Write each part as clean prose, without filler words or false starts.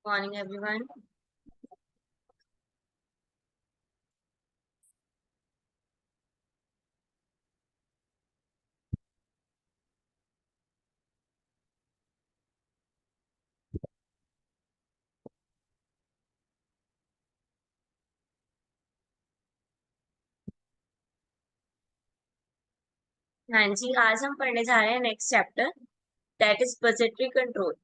Morning, everyone. हाँ जी, आज हम पढ़ने जा रहे हैं next chapter, that is budgetary control.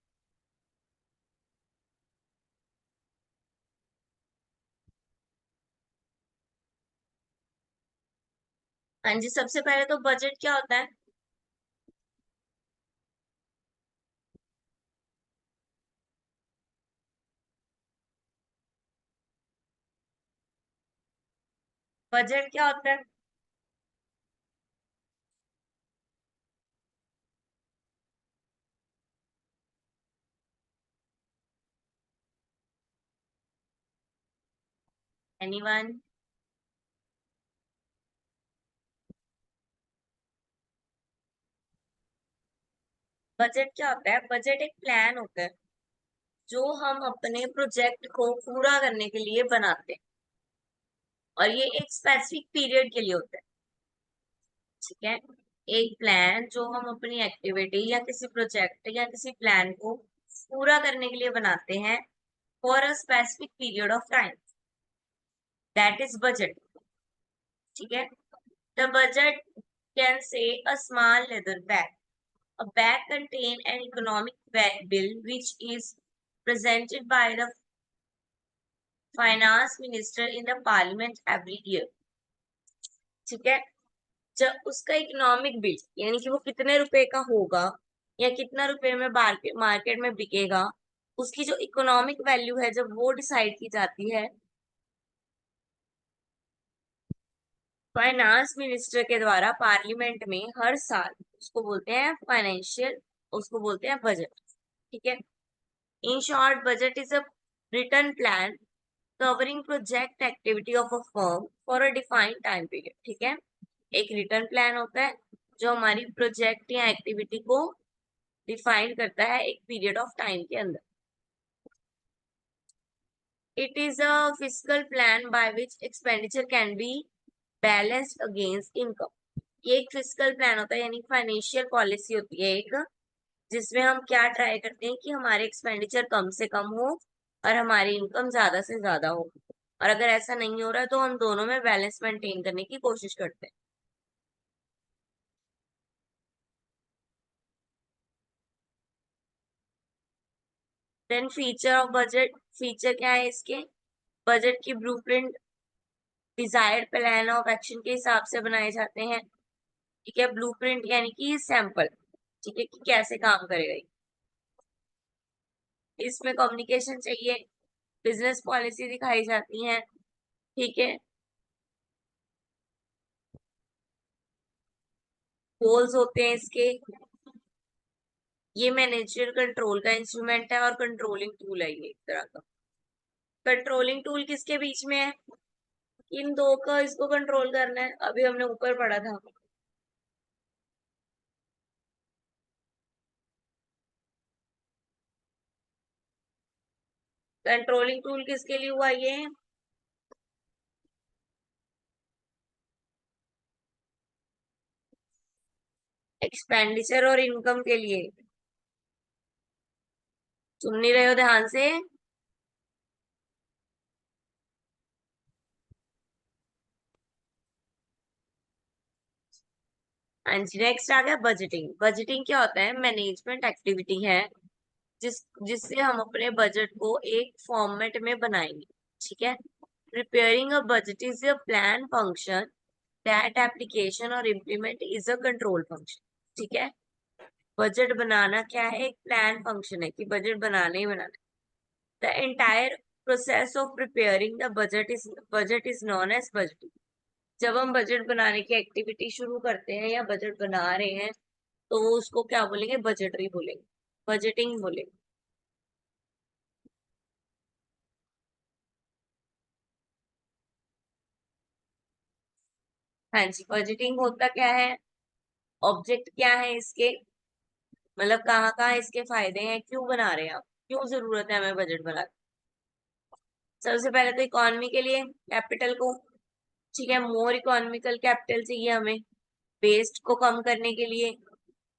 हाँ जी, सबसे पहले तो बजट क्या होता है? बजट क्या होता है? एनीवन? बजट क्या होता है? बजट एक प्लान होता है जो हम अपने प्रोजेक्ट को पूरा करने के लिए बनाते हैं, और ये एक स्पेसिफिक पीरियड के लिए होता है। ठीक है, एक प्लान जो हम अपनी एक्टिविटी या किसी प्रोजेक्ट या किसी प्लान को पूरा करने के लिए बनाते हैं for a specific period of time, that is budget. ठीक है, the budget can say a small leather bag. A bag contains an economic bill which is presented by the finance minister in the parliament every year. ठीक है, जब उसका economic bill यानी कि वो कितने रुपए का होगा या कितना रुपए में मार्केट में बिकेगा, उसकी जो इकोनॉमिक वैल्यू है जब वो डिसाइड की जाती है फाइनेंस मिनिस्टर के द्वारा पार्लियामेंट में हर साल, उसको बोलते हैं फाइनेंशियल, उसको बोलते हैं बजट। ठीक है, in short budget is a return plan covering project activity of a firm for a defined time period. ठीक है, एक रिटर्न प्लान होता है जो हमारी प्रोजेक्ट या एक्टिविटी को डिफाइन करता है एक पीरियड ऑफ टाइम के अंदर। It is a physical plan by which expenditure can be balanced against income. ये एक फिजिकल प्लान होता है यानी फाइनेंशियल पॉलिसी होती है एक, जिसमें हम क्या ट्राई करते हैं कि हमारे एक्सपेंडिचर कम से कम हो और हमारी इनकम ज्यादा से ज्यादा हो, और अगर ऐसा नहीं हो रहा है तो हम दोनों में बैलेंस मेंटेन करने की कोशिश करते हैं। Then feature of budget, feature क्या है इसके? बजट की blueprint desired plan of action के हिसाब से बनाए जाते हैं। ठीक है, ब्लूप्रिंट यानी कि सैंपल, ठीक है, कि कैसे काम करेगा ये। इसमें कम्युनिकेशन चाहिए, बिजनेस पॉलिसी दिखाई जाती है। ठीक है, गोल्स होते हैं इसके। ये मैनेजरियल कंट्रोल का इंस्ट्रूमेंट है और कंट्रोलिंग टूल है ये एक तरह का। कंट्रोलिंग टूल किसके बीच में है? इन दो का इसको कंट्रोल करना है, अभी हमने ऊपर पढ़ा था। कंट्रोलिंग टूल किसके लिए हुआ ये? एक्सपेंडिचर और इनकम के लिए। सुन नहीं रहे हो ध्यान से? हाँ जी, नेक्स्ट आ गया बजटिंग। बजटिंग क्या होता है? मैनेजमेंट एक्टिविटी है जिससे हम अपने बजट को एक फॉर्मेट में बनाएंगे। ठीक है, preparing a budget is a plan function that application और implement is a control function. ठीक है, बजट बनाना क्या है? एक प्लान फंक्शन है कि बजट बनाना ही बनाना। The entire process of preparing the budget is known as budgeting. जब हम बजट बनाने की एक्टिविटी शुरू करते हैं या बजट बना रहे हैं तो उसको क्या बोलेंगे? बजटरी बोलेंगे, बजटिंग बोलेंगे। हाँ जी, बजटिंग होता क्या है? ऑब्जेक्ट क्या है इसके, मतलब कहाँ कहाँ इसके फायदे हैं, क्यों बना रहे हैं आप? क्यों जरूरत है हमें बजट बनाने? सबसे पहले तो इकोनॉमी के लिए कैपिटल को, ठीक है, मोर इकोनॉमिकल कैपिटल चाहिए हमें। वेस्ट को कम करने के लिए,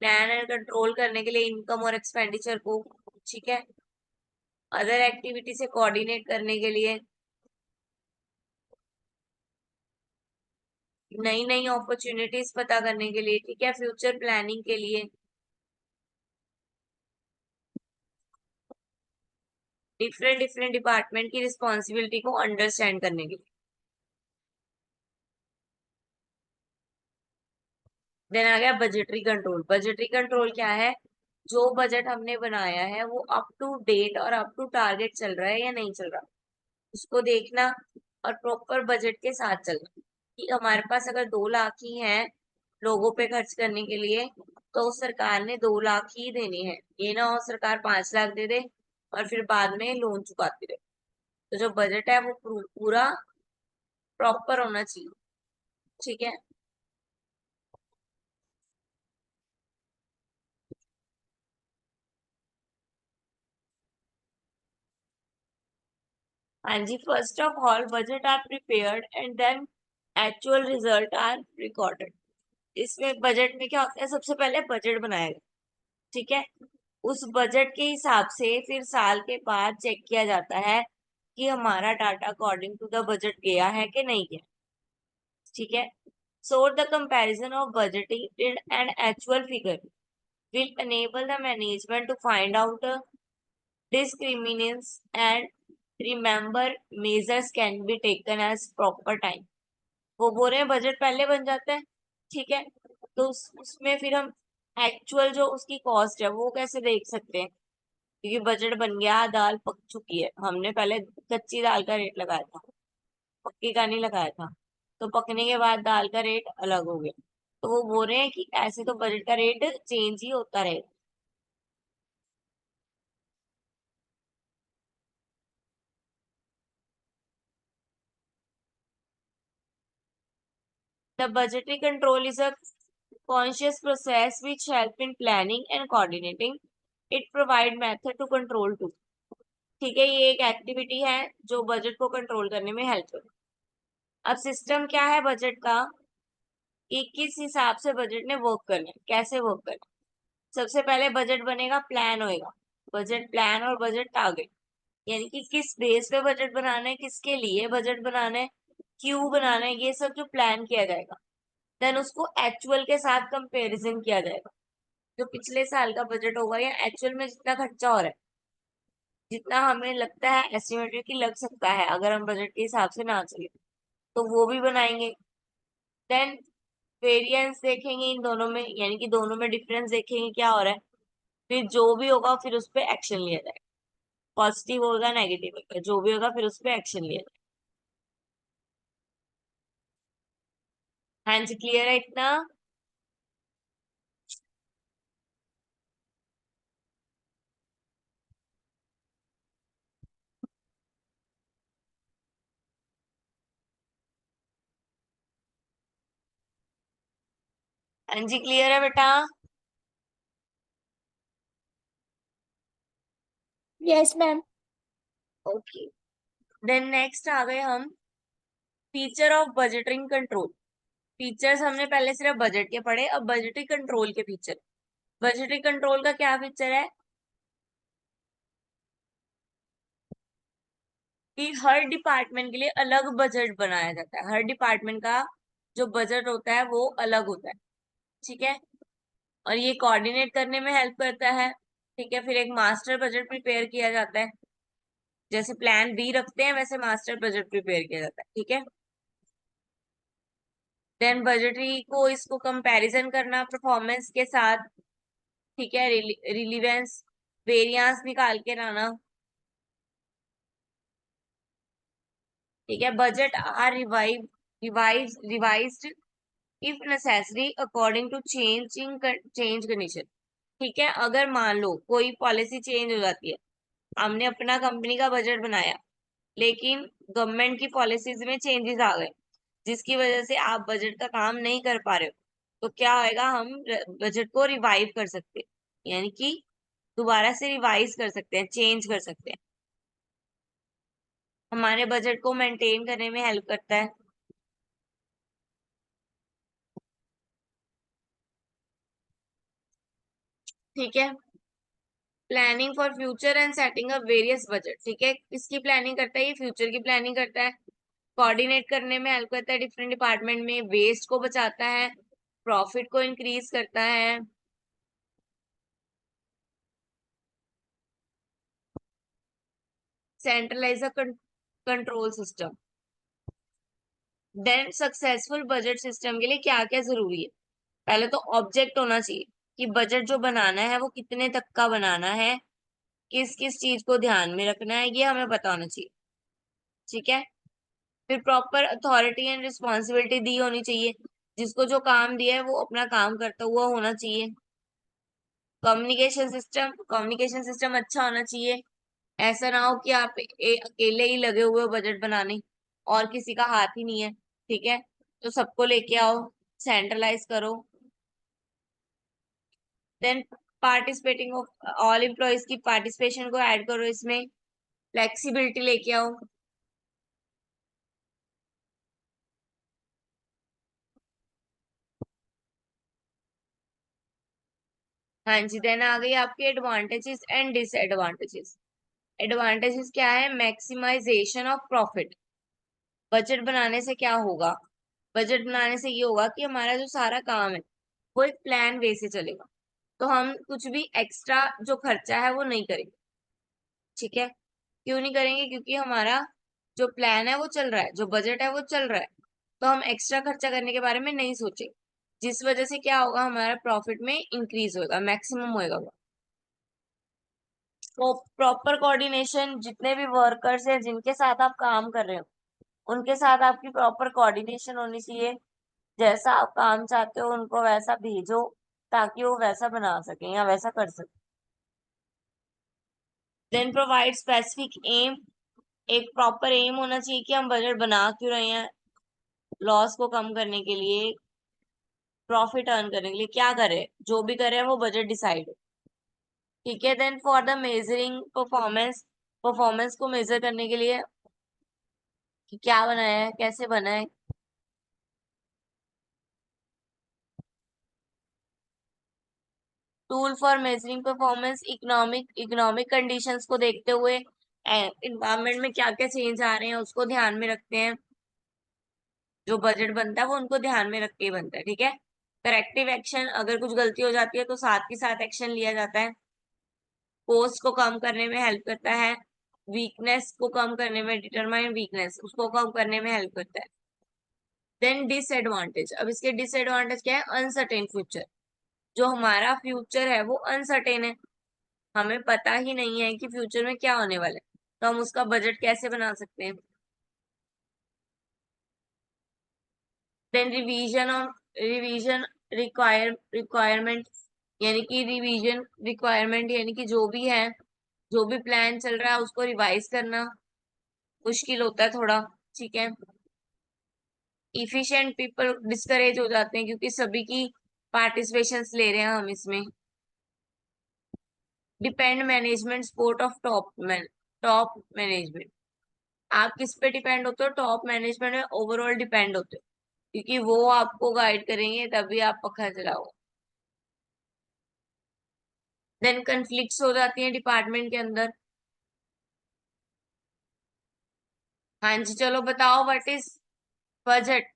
प्लान एंड कंट्रोल करने के लिए इनकम और एक्सपेंडिचर को, ठीक है, अदर एक्टिविटी से कोऑर्डिनेट करने के लिए, नई नई अपॉर्चुनिटीज पता करने के लिए, ठीक है, फ्यूचर प्लानिंग के लिए, डिफरेंट डिफरेंट डिपार्टमेंट की रिस्पॉन्सिबिलिटी को अंडरस्टैंड करने के लिए। देन आ गया बजटरी कंट्रोल। बजटरी कंट्रोल क्या है? जो बजट हमने बनाया है वो अप टू डेट और अप टू टारगेट चल रहा है या नहीं चल रहा, उसको देखना, और प्रॉपर बजट के साथ चलना। कि हमारे पास अगर 2 लाख ही हैं लोगों पे खर्च करने के लिए, तो सरकार ने 2 लाख ही देने हैं। ये ना हो सरकार 5 लाख दे दे और फिर बाद में लोन चुकाती रहे। तो जो बजट है वो पूरा प्रॉपर होना चाहिए, ठीक है। हाँ जी, first of all budget are prepared and then actual result are recorded. इसमें बजट में क्या होता है? सबसे पहले बजट बनाएगा, ठीक है, उस बजट के हिसाब से फिर साल के बाद चेक किया जाता है कि हमारा data according to the budget गया है कि नहीं गया, ठीक है। So the comparison of budgeted and actual figure will enable the management to find out discriminants and remember measures can be taken as proper time। वो बोल रहे हैं बजट पहले बन जाता है, ठीक है, तो उसमें फिर हम एक्चुअल जो उसकी कॉस्ट है वो कैसे देख सकते हैं? क्योंकि बजट बन गया, दाल पक चुकी है, हमने पहले कच्ची दाल का रेट लगाया था, पक्की का नहीं लगाया था, तो पकने के बाद दाल का रेट अलग हो गया। तो वो बोल रहे हैं कि ऐसे तो बजट का रेट चेंज ही होता रहेगा। The budgetary control is a conscious process which help in planning and coordinating। It provide method to control too। ठीक है, ये एक एक्टिविटी है जो बजट को कंट्रोल करने में हेल्प करे। अब सिस्टम क्या है बजट का, कि किस हिसाब से बजट ने वर्क करना है, कैसे वर्क करना है। सबसे पहले बजट बनेगा, प्लान होएगा, बजट प्लान और बजट टारगेट, यानी कि किस बेस पे बजट बनाना है, किसके लिए बजट बनाना है, क्यों बनाना है, ये सब जो प्लान किया जाएगा। देन उसको एक्चुअल के साथ कंपेरिजन किया जाएगा, जो पिछले साल का बजट होगा या एक्चुअल में जितना खर्चा हो रहा है, जितना हमें लगता है एस्टिमेटेड की लग सकता है अगर हम बजट के हिसाब से ना चले, तो वो भी बनाएंगे। देन वेरिएंस देखेंगे इन दोनों में, यानी कि दोनों में डिफरेंस देखेंगे क्या हो रहा है, फिर जो भी होगा फिर उस पर एक्शन लिया जाएगा। पॉजिटिव होगा नेगेटिव होगा, जो भी होगा फिर उस पर एक्शन लिया जाएगा। हाँ जी, क्लियर है इतना? हाँ जी, क्लियर है बेटा? Yes ma'am. Okay, then next आ गए हम feature of budgeting control. Features हमने पहले सिर्फ बजट के पढ़े, अब बजटिंग कंट्रोल के फीचर। बजटिंग कंट्रोल का क्या फीचर है? कि हर डिपार्टमेंट के लिए अलग बजट बनाया जाता है, हर डिपार्टमेंट का जो बजट होता है वो अलग होता है, ठीक है, और ये कोऑर्डिनेट करने में हेल्प करता है, ठीक है। फिर एक मास्टर बजट प्रिपेयर किया जाता है, जैसे प्लान बी रखते हैं वैसे मास्टर बजट प्रिपेयर किया जाता है, ठीक है। देन बजटरी को इसको कंपैरिजन करना परफॉर्मेंस के साथ, ठीक है, रिलीवेंस वेरियांस निकाल के लाना, ठीक है। Budget are revised if necessary according to change condition, ठीक है। अगर मान लो कोई पॉलिसी चेंज हो जाती है, हमने अपना कंपनी का बजट बनाया लेकिन गवर्नमेंट की पॉलिसीज में चेंजेस आ गए, जिसकी वजह से आप बजट का काम नहीं कर पा रहे हो, तो क्या होएगा, हम बजट को रिवाइव कर सकते हैं, यानी कि दोबारा से रिवाइज कर सकते हैं, चेंज कर सकते हैं। हमारे बजट को मेंटेन करने में हेल्प करता है। ठीक है। Planning for future and setting up various budget. ठीक है, किसकी प्लानिंग करता है? ये फ्यूचर की प्लानिंग करता है। कोऑर्डिनेट करने में हेल्प करता है डिफरेंट डिपार्टमेंट में, वेस्ट को बचाता है, प्रॉफिट को इंक्रीज करता है। Centralize control system. Then successful budget system के लिए क्या क्या जरूरी है? पहले तो ऑब्जेक्ट होना चाहिए कि बजट जो बनाना है वो कितने तक का बनाना है, किस किस चीज को ध्यान में रखना है, ये हमें पता होना चाहिए। ठीक है। फिर प्रॉपर अथॉरिटी एंड रिस्पॉन्सिबिलिटी दी होनी चाहिए, जिसको जो काम दिया है वो अपना काम करता हुआ होना चाहिए। कम्युनिकेशन सिस्टम अच्छा होना चाहिए। ऐसा ना हो कि आप अकेले ही लगे हुए हो बजट बनाने और किसी का हाथ ही नहीं है। ठीक है, तो सबको लेके आओ, सेंट्रलाइज करो। Then participating of all employees की पार्टिसिपेशन को ऐड करो इसमें, फ्लेक्सिबिलिटी लेके आओ। हाँ जी। देन आ गई आपकी एडवांटेजेस एंड डिसएडवांटेजेस। एडवांटेजेस क्या है? Maximization of profit. बजट बनाने से क्या होगा? बजट बनाने से ये होगा कि हमारा जो सारा काम है वो एक प्लान वे से चलेगा, तो हम कुछ भी एक्स्ट्रा जो खर्चा है वो नहीं करेंगे। ठीक है। क्यों नहीं करेंगे? क्योंकि हमारा जो प्लान है वो चल रहा है, जो बजट है वो चल रहा है, तो हम एक्स्ट्रा खर्चा करने के बारे में नहीं सोचेंगे, जिस वजह से क्या होगा, हमारा प्रॉफिट में इंक्रीज होगा, मैक्सिमम होएगा वो। तो प्रॉपर कोऑर्डिनेशन, जितने भी वर्कर्स हैं जिनके साथ आप काम कर रहे हो उनके साथ आपकी प्रॉपर कोऑर्डिनेशन होनी चाहिए। जैसा आप काम चाहते हो उनको वैसा भेजो, ताकि वो वैसा बना सके या वैसा कर सके। Then provide specific aim. एक प्रॉपर एम होना चाहिए कि हम बजट बना क्यों रहे हैं, लॉस को कम करने के लिए, प्रॉफिट अर्न करने के लिए क्या करें, जो भी करें वो बजट डिसाइड हो। ठीक है। Then for the measuring performance, performance को मेजर करने के लिए कि क्या बनाया है, कैसे बना है। Tool for measuring performance, economic conditions को देखते हुए, इन्वायरमेंट में क्या क्या चेंज आ रहे हैं उसको ध्यान में रखते हैं। जो बजट बनता है वो उनको ध्यान में रख के ही बनता है। ठीक है। करेक्टिव एक्शन, अगर कुछ गलती हो जाती है तो साथ के साथ एक्शन लिया जाता है। कोस्ट को कम करने में हेल्प करता है। वीकनेस को कम करने में, डिटरमाइन वीकनेस उसको कम करने में हेल्प करता है। Then disadvantage. अब इसके डिसएडवांटेज क्या है? Uncertain future. जो हमारा फ्यूचर है वो अनसर्टेन है, हमें पता ही नहीं है कि फ्यूचर में क्या होने वाला है, तो हम उसका बजट कैसे बना सकते हैं। देन रिवीजन रिक्वायरमेंट, यानी कि रिवीजन रिक्वायरमेंट यानी कि जो भी है, जो भी प्लान चल रहा है उसको रिवाइज करना मुश्किल होता है थोड़ा। ठीक है। इफिशिएंट पीपल डिस्करेज हो जाते हैं क्योंकि सभी की पार्टिसिपेशन ले रहे हैं हम इसमें। Depend management support of top management. आप किस पे डिपेंड होते हो? टॉप मैनेजमेंट में ओवरऑल डिपेंड होते हो, क्योंकि वो आपको गाइड करेंगे तभी आप पखा चलाओ। देन कन्फ्लिक्ट्स हो जाती हैं डिपार्टमेंट के अंदर। हाँ जी, चलो बताओ व्हाट इज बजट।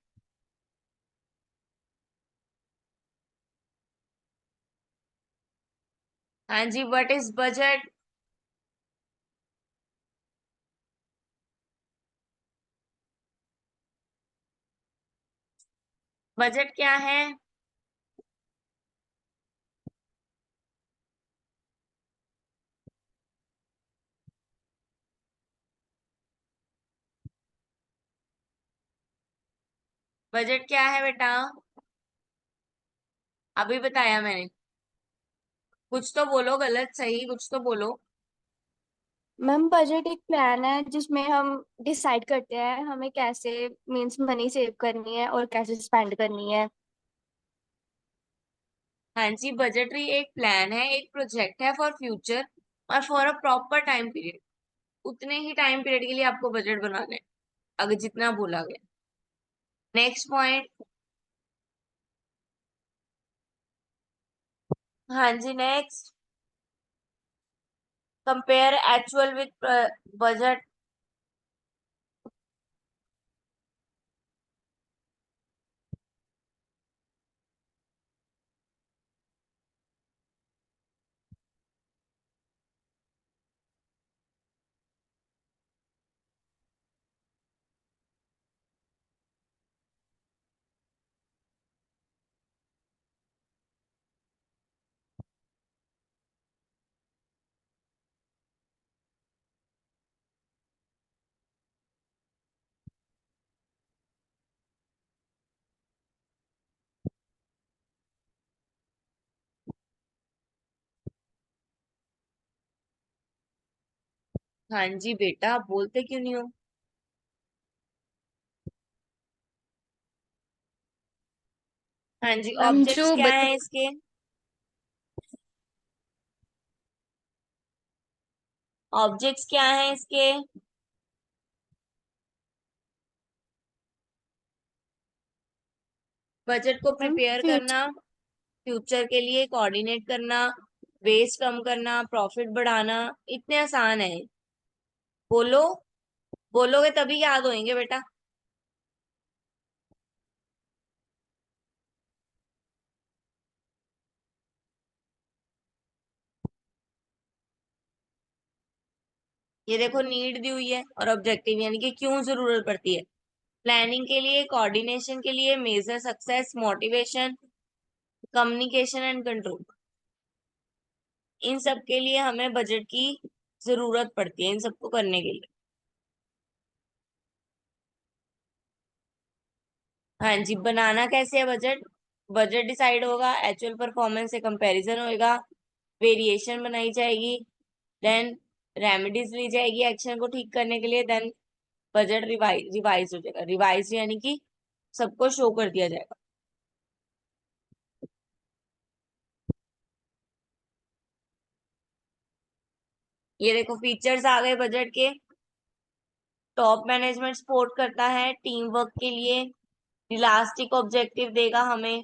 हाँ जी, व्हाट इज बजट? बजट क्या है? बजट क्या है बेटा? अभी बताया मैंने। कुछ तो बोलो, गलत सही कुछ तो बोलो। मैम बजट एक प्लान है जिसमें हम डिसाइड करते हैं हमें कैसे मीन्स मनी सेव करनी है और कैसे स्पेंड करनी है। हाँ जी, बजटरी एक प्लान है, एक प्रोजेक्ट है फॉर फ्यूचर और for a proper time period. उतने ही टाइम पीरियड के लिए आपको बजट बनाना है, अगर जितना बोला गया। Next point. हाँ जी, next. Compare actual with budget. हाँ जी बेटा, आप बोलते क्यों नहीं हो? हाँ जी, मैम ऑब्जेक्ट्स जो क्या है इसके? ऑब्जेक्ट्स क्या है इसके? बजट को मैम प्रिपेयर करना, फ्यूचर फ्यूचर के लिए कोऑर्डिनेट करना, वेस्ट कम करना, प्रॉफिट बढ़ाना, इतने आसान है। बोलो, बोलोगे तभी याद होंगे बेटा। ये देखो, नीड दी हुई है और ऑब्जेक्टिव, यानी कि क्यों जरूरत पड़ती है। प्लानिंग के लिए, कोऑर्डिनेशन के लिए, major success, motivation, communication and control, इन सब के लिए हमें बजट की जरूरत पड़ती है, इन सबको करने के लिए। हाँ जी, बनाना कैसे है बजट? बजट डिसाइड होगा, एक्चुअल परफॉर्मेंस से कंपैरिजन होएगा, वेरिएशन बनाई जाएगी, देन रेमेडीज ली जाएगी एक्शन को ठीक करने के लिए, देन बजट रिवाइज हो जाएगा। रिवाइज यानी कि सबको शो कर दिया जाएगा। ये देखो, फीचर्स आ गए बजट के। टॉप मैनेजमेंट सपोर्ट करता है टीम वर्क के लिए, इलास्टिक ऑब्जेक्टिव देगा हमें,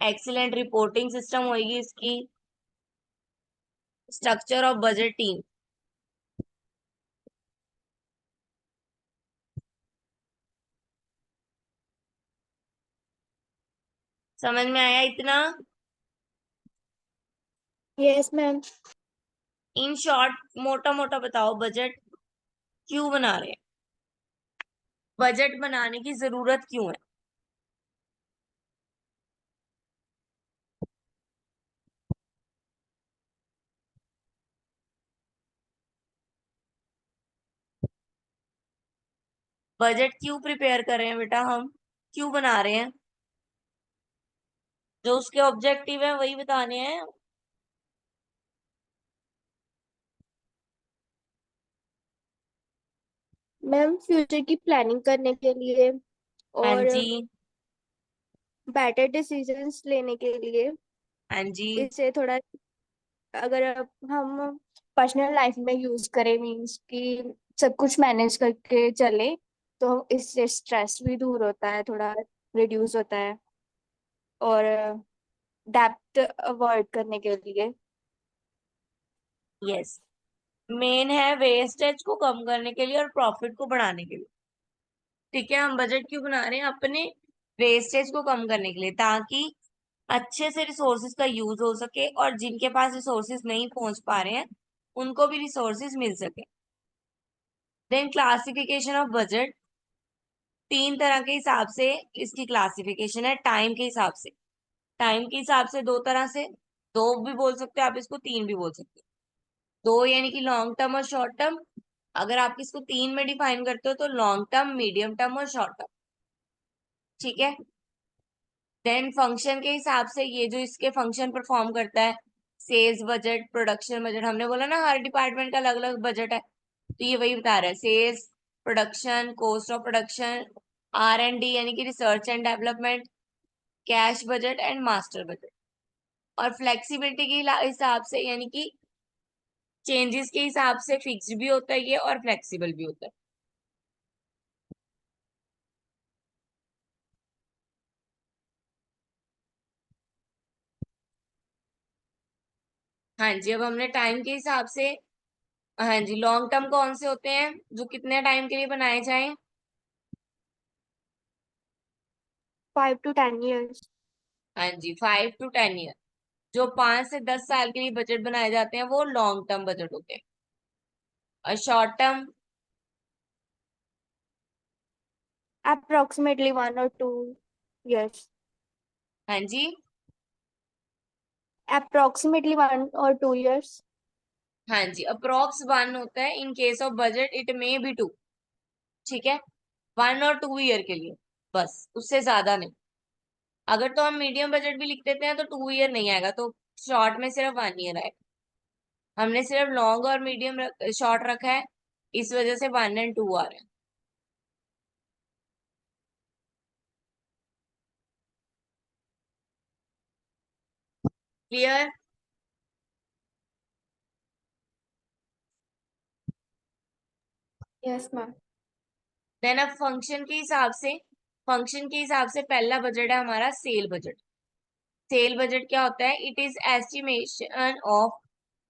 एक्सीलेंट रिपोर्टिंग सिस्टम होगी इसकी, स्ट्रक्चर ऑफ बजट टीम। समझ में आया इतना? Yes ma'am. इन शॉर्ट, मोटा मोटा बताओ, बजट क्यों बना रहे हैं? बजट बनाने की जरूरत क्यों है? बजट क्यों प्रिपेयर कर रहे हैं बेटा हम? क्यों बना रहे हैं? जो उसके ऑब्जेक्टिव है वही बताने हैं। मैम फ्यूचर की प्लानिंग करने के लिए हाँ और जी। बेटर डिसीजंस लेने के लिए। हाँ जी। इससे थोड़ा, अगर हम पर्सनल लाइफ में यूज करें, मीन्स कि सब कुछ मैनेज करके चले, तो इससे स्ट्रेस भी दूर होता है, थोड़ा रिड्यूस होता है। और डेप्थ अवॉइड करने के लिए। यस, मेन है वेस्टेज को कम करने के लिए और प्रॉफिट को बढ़ाने के लिए। ठीक है, हम बजट क्यों बना रहे हैं? अपने वेस्टेज को कम करने के लिए, ताकि अच्छे से रिसोर्सेज का यूज हो सके और जिनके पास रिसोर्सेज नहीं पहुंच पा रहे हैं उनको भी रिसोर्सेज मिल सके। देन क्लासिफिकेशन ऑफ बजट, तीन तरह के हिसाब से इसकी क्लासिफिकेशन है। टाइम के हिसाब से, टाइम के हिसाब से दो तरह से, दो भी बोल सकते हो आप इसको, तीन भी बोल सकते हो। दो यानी कि लॉन्ग टर्म और शॉर्ट टर्म। अगर आप इसको तीन में डिफाइन करते हो तो लॉन्ग टर्म, मीडियम टर्म और शॉर्ट टर्म। ठीक है। देन फंक्शन के हिसाब से, ये जो इसके फंक्शन परफॉर्म करता है, सेल्स बजट, प्रोडक्शन बजट, हमने बोला ना हर डिपार्टमेंट का अलग अलग बजट है, तो ये वही बता रहा है। Sales, production, cost of production, R&D यानी कि research and development, cash budget and master budget. और फ्लेक्सिबिलिटी के हिसाब से, यानी कि चेंजेस के हिसाब से फिक्स्ड भी होता है ये और फ्लेक्सिबल भी होता है। हाँ जी, अब हमने टाइम के हिसाब से, हाँ जी, लॉन्ग टर्म कौन से होते हैं जो कितने टाइम के लिए बनाए जाएं? 5 to 10 years। हाँ जी, 5 to 10 ईयर। जो 5 से 10 साल के लिए बजट बनाए जाते हैं वो लॉन्ग टर्म बजट होते हैं। और short term? Approximately 1 or 2 years। हाँ जी। Approximately 1 or 2 years। हाँ जी, अप्रोक्स 1 होता है, in case of budget it may be 2। ठीक है, 1 और 2 ईयर के लिए, बस उससे ज्यादा नहीं। अगर तो हम मीडियम बजट भी लिख देते हैं तो 2 ईयर नहीं आएगा, तो शॉर्ट में सिर्फ 1 ईयर आएगा। हमने सिर्फ लॉन्ग और मीडियम शॉर्ट रखा है, इस वजह से 1 और 2 आ रहे हैं। क्लियर? Yes, ma'am। देन अब फंक्शन के हिसाब से पहला बजट है हमारा सेल बजट। सेल बजट क्या होता है? It is estimation of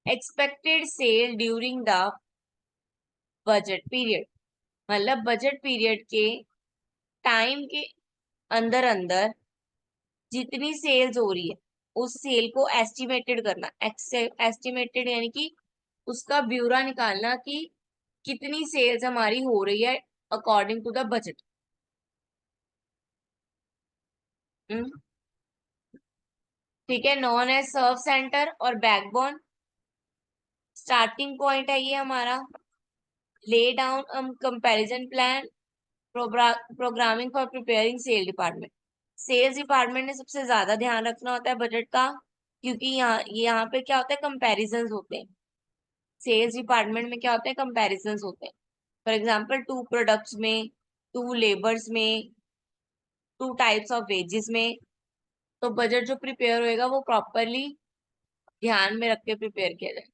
expected sale during the budget period. मतलब बजट पीरियड के टाइम के अंदर अंदर जितनी सेल्स हो रही है उस सेल को एस्टिमेटेड करना। एस्टिमेटेड यानी कि उसका ब्यूरा निकालना कि कितनी सेल्स हमारी हो रही है अकॉर्डिंग टू द बजट। ठीक है, नॉन एज सर्व सेंटर और बैकबोन। स्टार्टिंग पॉइंट है ये हमारा। Lay down comparison plan, programming for preparing sale department. Sales department ने सबसे ज्यादा ध्यान रखना होता है बजट का, क्योंकि यहाँ पे क्या होता है, कंपैरिजंस होते हैं। सेल्स डिपार्टमेंट में क्या होता है, कंपैरिजंस होते हैं। फॉर एग्जांपल 2 प्रोडक्ट्स में, 2 लेबर्स में, 2 टाइप्स ऑफ वेजेस में। तो बजट जो प्रिपेयर होएगा वो प्रॉपरली ध्यान में रख के प्रिपेयर किया जाए।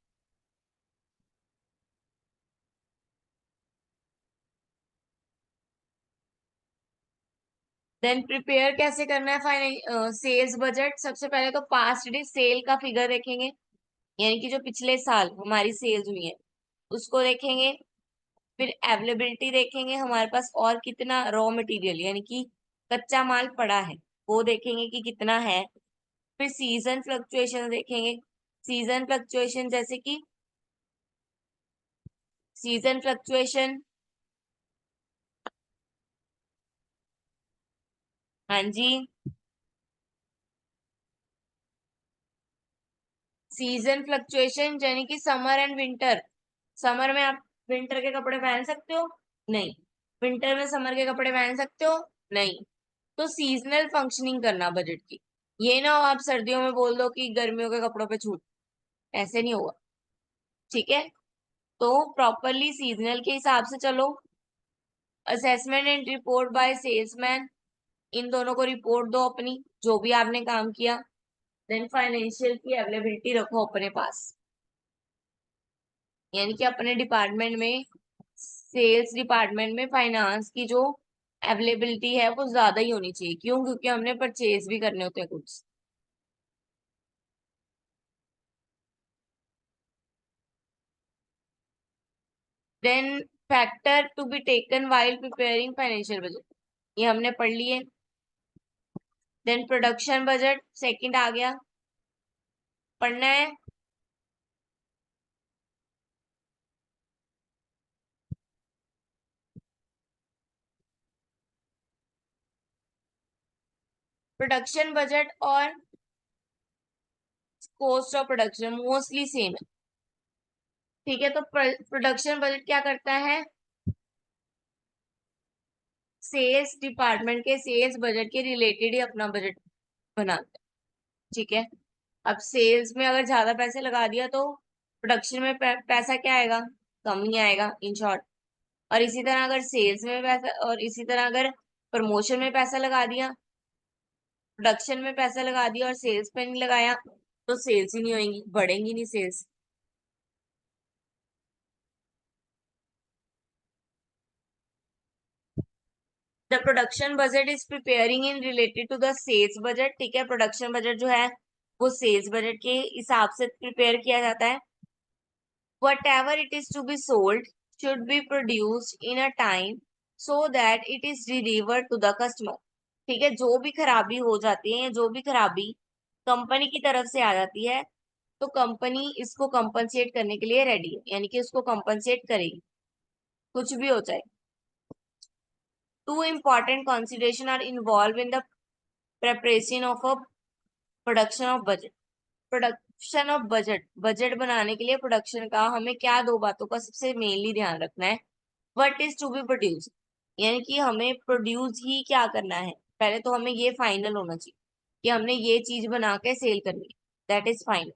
देन प्रिपेयर कैसे करना है सेल्स बजट? सबसे पहले तो पास्ट डे सेल का फिगर देखेंगे, यानी कि जो पिछले साल हमारी सेल्स हुई है उसको देखेंगे। फिर अवेलेबिलिटी देखेंगे, हमारे पास और कितना रॉ मटेरियल यानी कि कच्चा माल पड़ा है वो देखेंगे कि कितना है। फिर सीजन फ्लक्चुएशन देखेंगे। सीजन फ्लक्चुएशन जैसे कि सीजन फ्लक्चुएशन, हाँ जी, सीजन फ्लक्चुएशन यानी कि समर एंड विंटर। समर में आप विंटर के कपड़े पहन सकते हो? नहीं। विंटर में समर के कपड़े पहन सकते हो? नहीं। तो सीजनल फंक्शनिंग करना बजट की। ये ना हो आप सर्दियों में बोल दो कि गर्मियों के कपड़ों पे छूट, ऐसे नहीं होगा। ठीक है, तो प्रॉपरली सीजनल के हिसाब से चलो। Assessment and report by salesman, इन दोनों को रिपोर्ट दो अपनी, जो भी आपने काम किया। देन फाइनेंशियल की अवेलेबिलिटी रखो अपने पास, यानी कि अपने डिपार्टमेंट में, सेल्स डिपार्टमेंट में फाइनेंस की जो अवेलेबिलिटी है वो ज्यादा ही होनी चाहिए। क्यों? क्योंकि हमने परचेज भी करने होते हैं कुछ। Then factor to be taken while preparing financial budget, ये हमने पढ़ लिए। देन प्रोडक्शन बजट सेकंड आ गया, पढ़ना है। प्रोडक्शन बजट और cost of production mostly same है। ठीक है, तो प्रोडक्शन बजट क्या करता है? सेल्स डिपार्टमेंट के सेल्स बजट के रिलेटेड ही अपना बजट बनाता है। ठीक है, अब सेल्स में अगर ज्यादा पैसे लगा दिया तो प्रोडक्शन में पैसा क्या आएगा? कम ही आएगा इन शॉर्ट। और इसी तरह अगर सेल्स में पैसा, और इसी तरह अगर प्रमोशन में पैसा लगा दिया, प्रोडक्शन में पैसा लगा दिया और सेल्स पे नहीं लगाया, तो सेल्स ही नहीं होंगी, बढ़ेंगी नहीं sales. The production budget is preparing in related to the sales budget. ठीक है, प्रोडक्शन बजट जो है वो सेल्स बजट के हिसाब से प्रिपेयर किया जाता है। Whatever it is to be sold should be produced in a time so that it is delivered to the customer। ठीक है, जो भी खराबी हो जाती है या जो भी खराबी कंपनी की तरफ से आ जाती है तो कंपनी इसको कंपनसेट करने के लिए रेडी है, यानी कि उसको कंपनसेट करेगी कुछ भी हो जाए। Two important consideration are involved in the preparation of a production of budget। Production of budget, budget बनाने के लिए प्रोडक्शन का हमें क्या दो बातों का सबसे मेनली ध्यान रखना है। What is to be produce, यानी कि हमें प्रोड्यूस ही क्या करना है। पहले तो हमें ये फाइनल होना चाहिए कि हमने ये चीज बना के सेल करनी है, that is final.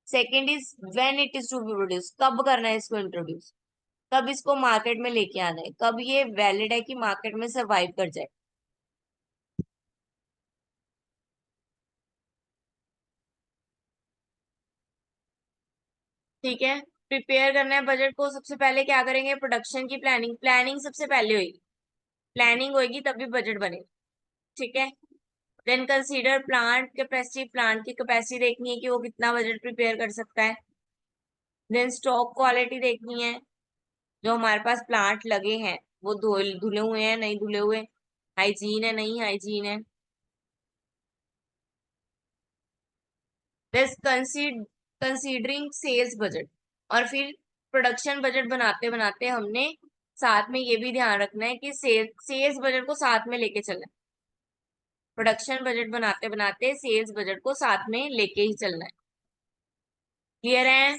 Second is when it is to be produce, कब करना है इसको इंट्रोड्यूस, कब इसको मार्केट में लेके आना है, कब ये वैलिड है कि मार्केट में सर्वाइव कर जाए। ठीक है, प्रिपेयर करना है बजट को, सबसे पहले क्या करेंगे, प्रोडक्शन की प्लानिंग, प्लानिंग सबसे पहले होगी, प्लानिंग होगी तभी बजट बनेगा। ठीक है, then consider plant capacity, plant की कैपेसिटी देखनी है कि वो कितना बजट प्रिपेयर कर सकता है। देन स्टॉक क्वालिटी देखनी है, जो हमारे पास प्लांट लगे हैं वो धुले हुए हैं नहीं धुले हुए, हाइजीन है नहीं हाइजीन है। दिस कंसीडरिंग सेल्स बजट, और फिर प्रोडक्शन बजट बनाते बनाते हमने साथ में ये भी ध्यान रखना है कि सेल्स बजट को साथ में लेके चलना है। प्रोडक्शन बजट बनाते बनाते सेल्स बजट को साथ में लेके ही चलना है। क्लियर है?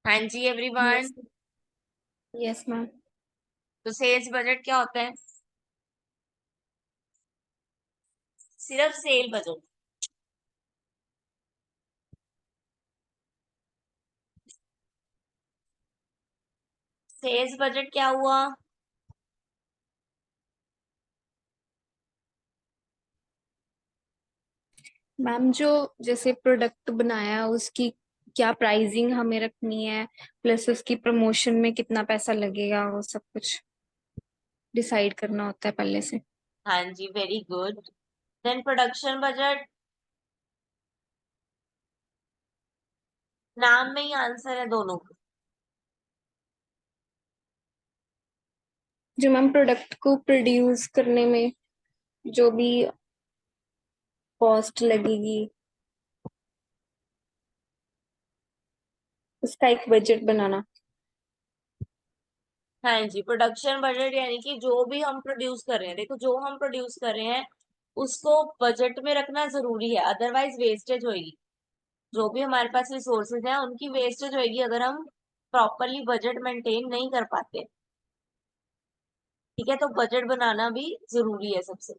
हाँ जी एवरीवन। यस। Yes ma'am. तो सेल्स बजट क्या होता है? सिर्फ सेल बजट। सेल्स बजट क्या हुआ? मैम जो जैसे प्रोडक्ट बनाया उसकी क्या प्राइसिंग हमें रखनी है, प्लस उसकी प्रमोशन में कितना पैसा लगेगा, वो सब कुछ डिसाइड करना होता है पहले से। हाँ जी, very good. Then production budget, नाम में ही आंसर है दोनों का। जो मैम प्रोडक्ट को प्रोड्यूस करने में जो भी कॉस्ट लगेगी उसका एक बजट बनाना। हाँ जी, प्रोडक्शन बजट यानी कि जो भी हम प्रोड्यूस कर रहे हैं, देखो जो हम प्रोड्यूस कर रहे हैं उसको बजट में रखना जरूरी है, अदरवाइज वेस्टेज होगी। जो भी हमारे पास रिसोर्सेज हैं उनकी वेस्टेज होगी अगर हम प्रॉपरली बजट मेंटेन नहीं कर पाते। ठीक है, तो बजट बनाना भी जरूरी है सबसे।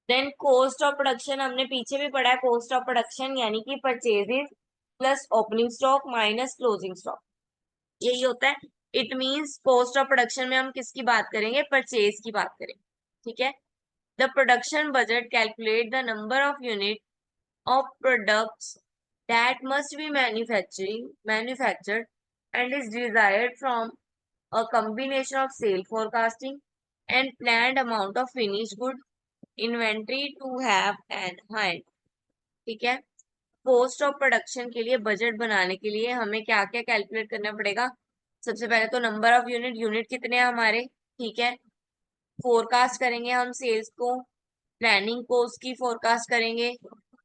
देन कॉस्ट ऑफ प्रोडक्शन हमने पीछे भी पढ़ा है, कॉस्ट ऑफ प्रोडक्शन यानी कि purchases plus opening stock minus closing stock, यही होता है। It means cost of production में हम किसकी बात करेंगे, परचेज की बात करेंगे। ठीक है, the production budget calculate the number of unit of products that must be manufactured and is desired from a combination of sale forecasting and planned amount of finished good inventory to have and hand। ठीक है, cost of production के लिए budget बनाने के लिए हमें क्या क्या कैलकुलेट करना पड़ेगा। सबसे पहले तो नंबर ऑफ यूनिट, यूनिट कितने हैं हमारे। ठीक है, फोरकास्ट करेंगे हम सेल्स को, प्लानिंग को उसकी फोरकास्ट करेंगे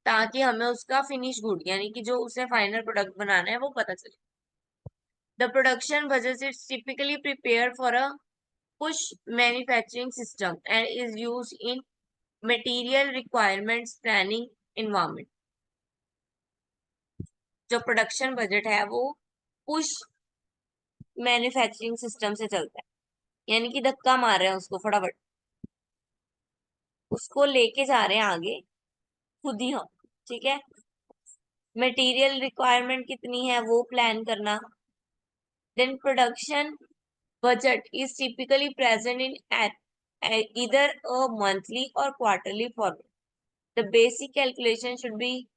ताकि हमें उसका फिनिश गुड यानी कि जो उसे फाइनल प्रोडक्ट बनाना है वो पता चले। The production budget is typically prepare for a push manufacturing system and is use in material requirements planning environment. जो प्रोडक्शन बजट है वो पुश मैन्युफैक्चरिंग सिस्टम से चलता है, यानी कि धक्का मार रहे हैं उसको फटाफट, उसको लेके जा रहे हैं आगे खुद ही हम। ठीक है, मटेरियल रिक्वायरमेंट कितनी है वो प्लान करना। Then production budget is typically present in either a monthly or quarterly format. The basic calculation should be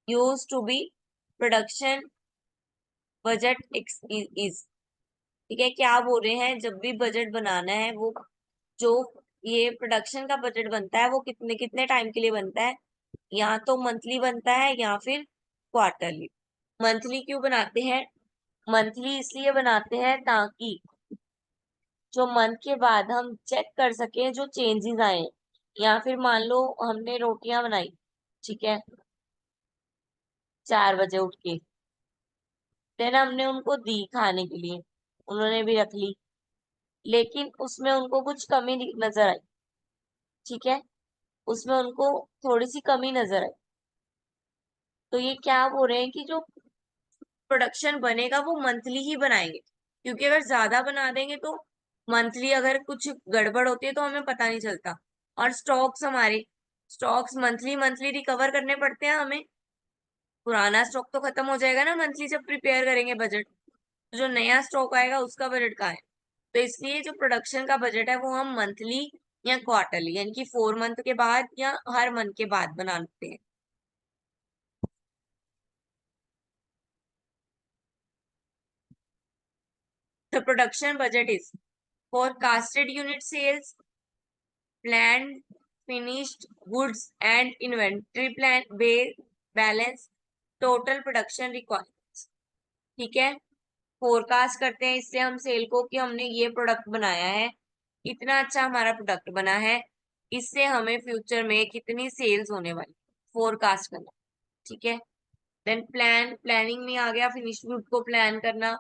used to be production budget is। ठीक है, क्या बोल रहे हैं, जब भी बजट बनाना है वो जो ये प्रोडक्शन का बजट बनता है वो कितने कितने टाइम के लिए बनता है, या तो मंथली बनता है या फिर क्वार्टरली। मंथली क्यों बनाते हैं? मंथली इसलिए बनाते हैं ताकि जो मंथ के बाद हम चेक कर सके जो चेंजेस आए। या फिर मान लो हमने रोटियां बनाई, ठीक है, 4 बजे उठ के, देन हमने उनको दी खाने के लिए, उन्होंने भी रख ली, लेकिन उसमें उनको कुछ कमी नजर आई, ठीक है, उसमें उनको थोड़ी सी कमी नजर आई, तो ये क्या बोल रहे हैं कि जो प्रोडक्शन बनेगा वो मंथली ही बनाएंगे, क्योंकि अगर ज्यादा बना देंगे तो मंथली अगर कुछ गड़बड़ होती है तो हमें पता नहीं चलता। और स्टॉक्स, हमारे स्टॉक्स मंथली मंथली रिकवर करने पड़ते हैं हमें। पुराना स्टॉक तो खत्म हो जाएगा ना मंथली जब प्रिपेयर करेंगे बजट, तो जो नया स्टॉक आएगा उसका बजट कहाँ है? तो इसलिए जो प्रोडक्शन का बजट है वो हम मंथली या क्वार्टरली, यानी कि 4 मंथ के बाद या हर मंथ के बाद बनाते हैं। The production budget is forecasted unit sales, planned finished goods and inventory plan balance, total production requirements। ठीक है, फोरकास्ट करते हैं इससे हम सेल को कि हमने ये प्रोडक्ट बनाया है, इतना अच्छा हमारा प्रोडक्ट बना है, इससे हमें फ्यूचर में कितनी सेल्स होने वाली, फोरकास्ट करना। ठीक है, देन प्लानिंग में आ गया फिनिश गुड को प्लान करना,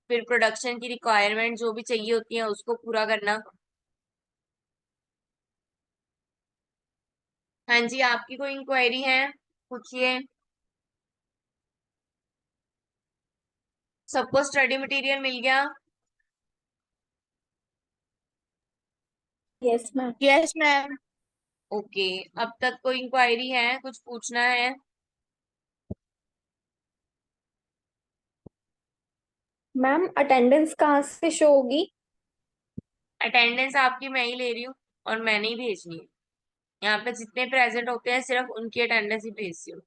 फिर प्रोडक्शन की रिक्वायरमेंट जो भी चाहिए होती है उसको पूरा करना। हाँ जी, आपकी कोई इंक्वायरी है, पूछिए। सबको स्टडी मटेरियल मिल गया? Yes ma'am. Yes ma'am. Okay, अब तक कोई इंक्वायरी है, कुछ पूछना है? मैम अटेंडेंस कहाँ से शो होगी? अटेंडेंस आपकी मैं ही ले रही हूँ और मैंने ही भेजनी है। यहाँ पे जितने प्रेजेंट होते हैं सिर्फ उनकी अटेंडेंस ही भेजती हूँ।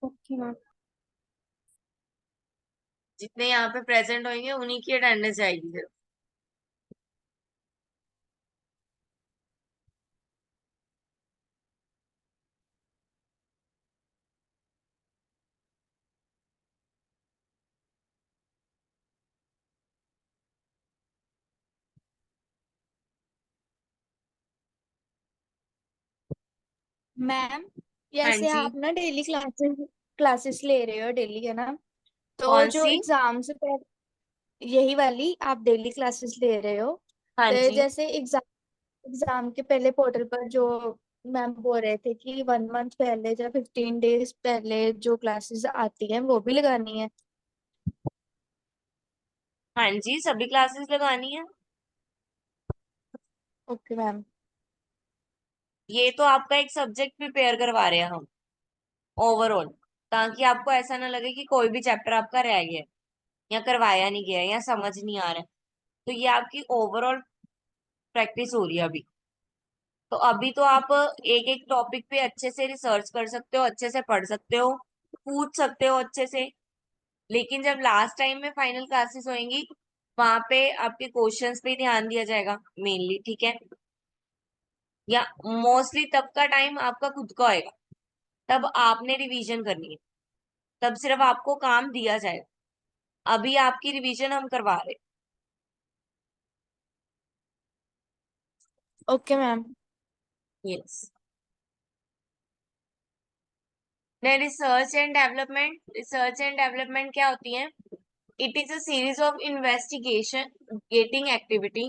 Okay ma'am. जितने यहाँ पे प्रेजेंट होंगे उन्हीं की अटेंडेंस जाएगी सिर्फ। मैम हाँ जैसे जी। आप ना डेली क्लासेस क्लासेस ले रहे हो डेली, है ना? तो कौन जो सी? एग्जाम से पहले यही वाली आप डेली क्लासेस ले रहे हो, हाँ तो जी। जैसे एग्जाम के पहले पोर्टल पर जो मैम बोल रहे थे कि 1 मंथ पहले या 15 डेज पहले जो क्लासेस आती हैं वो भी लगानी है। हाँ जी, सभी क्लासेस लगानी है। Okay ma'am. ये तो आपका एक सब्जेक्ट प्रिपेयर करवा रहे हैं हम, ओवरऑल, ताकि आपको ऐसा ना लगे कि कोई भी चैप्टर आपका रह गया है, या करवाया नहीं गया है, या समझ नहीं आ रहा है। तो ये आपकी ओवरऑल प्रैक्टिस हो रही है अभी। तो अभी तो आप एक एक टॉपिक पे अच्छे से रिसर्च कर सकते हो, अच्छे से पढ़ सकते हो, पूछ सकते हो अच्छे से। लेकिन जब लास्ट टाइम में फाइनल क्लासेस होंगी, वहां पे आपके क्वेश्चंस पे ध्यान दिया जाएगा मेनली, ठीक है, या मोस्टली तब का टाइम आपका खुद का होएगा, तब आपने रिवीजन करनी है, तब सिर्फ आपको काम दिया जाएगा। अभी आपकी रिवीजन हम करवा रहे ओके मैम। हैं। यस। रिसर्च एंड डेवलपमेंट क्या होती है? It is a series of investigating activity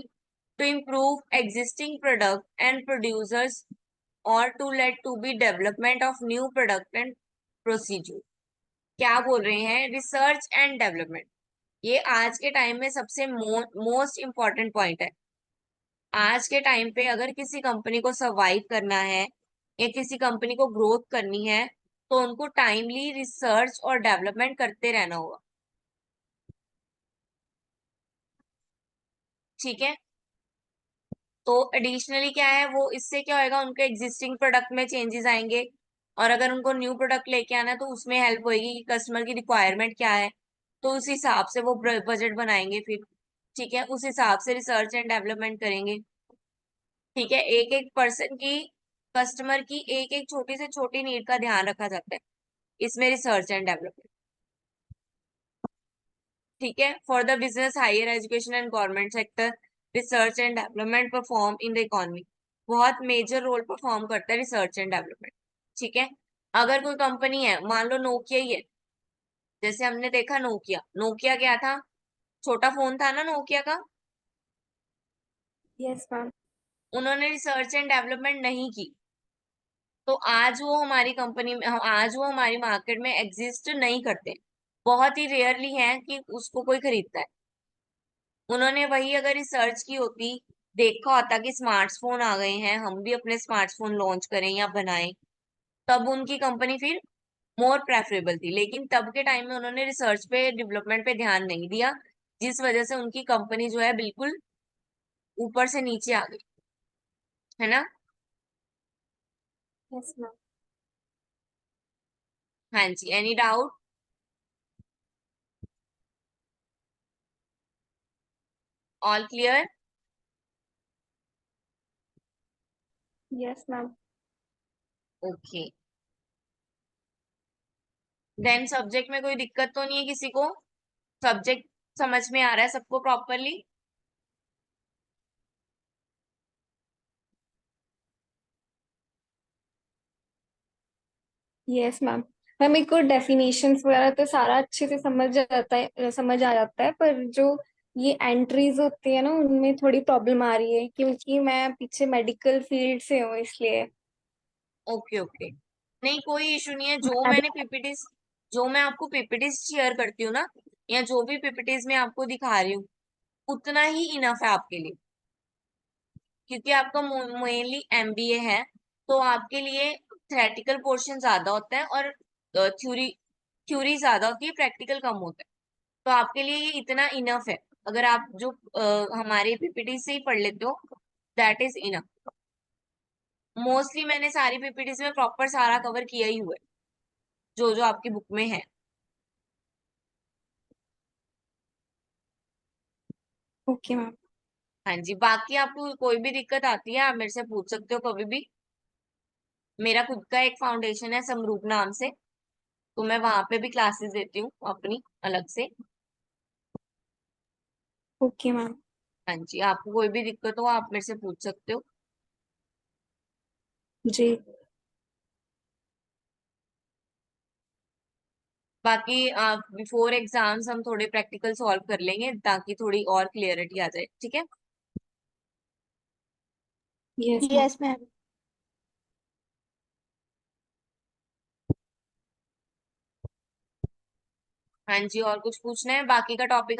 to improve existing product and producers or to let to be development of new product and procedure। क्या बोल रहे हैं? रिसर्च एंड डेवलपमेंट, ये आज के टाइम में सबसे मोस्ट इम्पॉर्टेंट पॉइंट है। आज के टाइम पे अगर किसी कंपनी को सर्वाइव करना है या किसी कंपनी को ग्रोथ करनी है, तो उनको टाइमली रिसर्च और डेवलपमेंट करते रहना होगा। ठीक है। तो एडिशनली क्या है, वो इससे क्या होएगा, उनके एग्जिस्टिंग प्रोडक्ट में चेंजेस आएंगे, और अगर उनको न्यू प्रोडक्ट लेके आना है तो उसमें हेल्प होएगी कि कस्टमर की रिक्वायरमेंट क्या है, तो उस हिसाब से वो बजट बनाएंगे फिर। ठीक है, उस हिसाब से रिसर्च एंड डेवलपमेंट करेंगे। ठीक है, एक एक पर्सन की, कस्टमर की एक एक छोटी से छोटी नीड का ध्यान रखा जाता है इसमें, रिसर्च एंड डेवलपमेंट। ठीक है, for the business, higher education and government sector, research and development perform in the economy. बहुत मेजर रोल परफॉर्म करता है रिसर्च एंड डेवलपमेंट। ठीक है, अगर कोई कंपनी है, मान लो नोकिया ही है, जैसे हमने देखा नोकिया, नोकिया क्या था, छोटा फोन था ना नोकिया का। Yes ma'am. उन्होंने रिसर्च एंड डेवलपमेंट नहीं की, तो आज वो हमारी कंपनी में, आज वो हमारी मार्केट में एग्जिस्ट नहीं करते। बहुत ही रेयरली है कि उसको कोई खरीदता है। उन्होंने वही अगर रिसर्च की होती, देखा होता कि स्मार्टफोन आ गए हैं, हम भी अपने स्मार्टफोन लॉन्च करें या बनाएं, तब उनकी कंपनी फिर मोर प्रेफरेबल थी। लेकिन तब के टाइम में उन्होंने रिसर्च पे, डेवलपमेंट पे ध्यान नहीं दिया, जिस वजह से उनकी कंपनी जो है बिल्कुल ऊपर से नीचे आ गई, है ना। Yes ma'am. हाँ जी, any doubt? All clear? Yes ma'am. Okay, then subject में कोई दिक्कत तो नहीं है किसी को? सब्जेक्ट समझ में आ रहा है सबको प्रॉपरली? Yes ma'am. मैम मेरे को डेफिनेशंस वगैरह तो सारा अच्छे से समझ आ जाता है, पर जो ये एंट्रीज होती है ना, उनमें थोड़ी प्रॉब्लम आ रही है क्योंकि मैं पीछे मेडिकल फील्ड से हूँ इसलिए। ओके ओके, नहीं कोई इशू नहीं है। जो मैं भी। मैंने पीपीटीज, जो मैं आपको पीपीटीज शेयर करती हूँ ना, या जो भी पीपीटीज में आपको दिखा रही हूँ, उतना ही इनफ है आपके लिए, क्योंकि आपका मेनली एमबीए है, तो आपके लिए थ्योरेटिकल पोर्शन ज्यादा होता है और थ्योरी थ्योरी ज्यादा होती है, प्रैक्टिकल कम होता है। तो आपके लिए ये इतना इनफ है, अगर आप जो हमारे पीपीटी से ही पढ़ लेते हो, दैट इज इनफ। मोस्टली मैंने सारी पीपीटीज में प्रॉपर सारा कवर किया ही हुआ है, जो जो आपकी बुक में है। Okay ma'am. हाँ जी, बाकी आपको कोई भी दिक्कत आती है आप मेरे से पूछ सकते हो कभी भी। मेरा खुद का एक फाउंडेशन है समरूप नाम से, तो मैं वहां पे भी क्लासेस देती हूँ अपनी अलग से। Okay ma'am. हाँ जी, आपको कोई भी दिक्कत हो आप मेरे से पूछ सकते हो। जी। बाकी बिफोर एग्जाम्स हम थोड़े प्रैक्टिकल सॉल्व कर लेंगे ताकि थोड़ी और क्लियरिटी आ जाए, ठीक है। Yes ma'am. Yes ma'am. हाँ जी, और कुछ पूछना है बाकी का टॉपिक